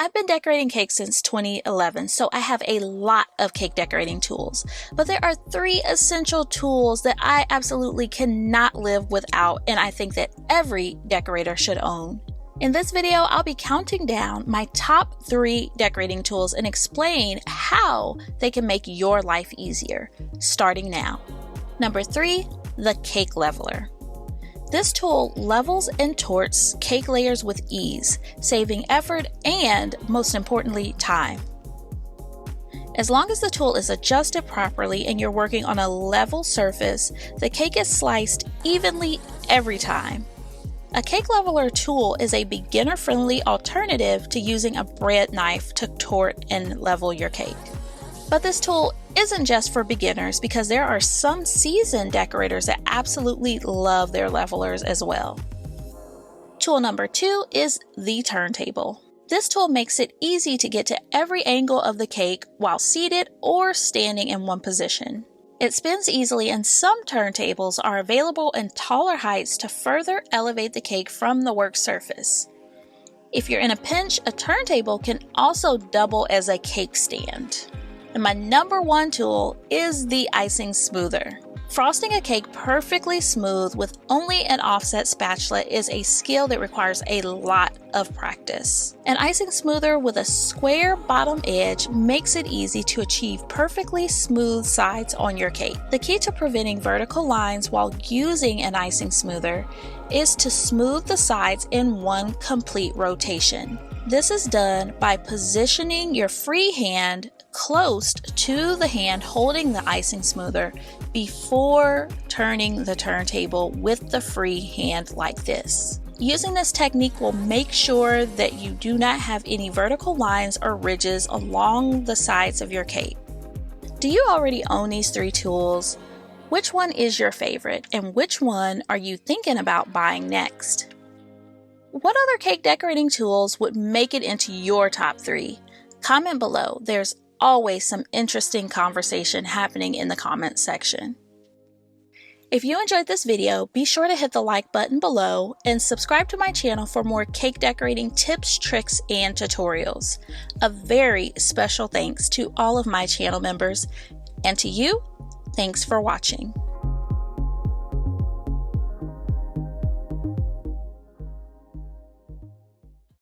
I've been decorating cakes since 2011, so I have a lot of cake decorating tools. But there are 3 essential tools that I absolutely cannot live without, and I think that every decorator should own. In this video, I'll be counting down my top 3 decorating tools and explain how they can make your life easier, starting now. Number 3, the cake leveler. This tool levels and torts cake layers with ease, saving effort and, most importantly, time. As long as the tool is adjusted properly and you're working on a level surface, the cake is sliced evenly every time. A cake leveler tool is a beginner-friendly alternative to using a bread knife to tort and level your cake. But this tool isn't just for beginners because there are some seasoned decorators that absolutely love their levelers as well. Tool number 2 is the turntable. This tool makes it easy to get to every angle of the cake while seated or standing in one position. It spins easily, and some turntables are available in taller heights to further elevate the cake from the work surface. If you're in a pinch, a turntable can also double as a cake stand. And my number 1 tool is the Icing Smoother. Frosting a cake perfectly smooth with only an offset spatula is a skill that requires a lot of practice. An icing smoother with a square bottom edge makes it easy to achieve perfectly smooth sides on your cake. The key to preventing vertical lines while using an icing smoother is to smooth the sides in one complete rotation. This is done by positioning your free hand close to the hand holding the icing smoother before turning the turntable with the free hand like this. Using this technique will make sure that you do not have any vertical lines or ridges along the sides of your cake. Do you already own these 3 tools? Which one is your favorite, and which one are you thinking about buying next? What other cake decorating tools would make it into your top 3? Comment below. There's always some interesting conversation happening in the comments section. If you enjoyed this video, be sure to hit the like button below and subscribe to my channel for more cake decorating tips, tricks, and tutorials. A very special thanks to all of my channel members, and to you, thanks for watching.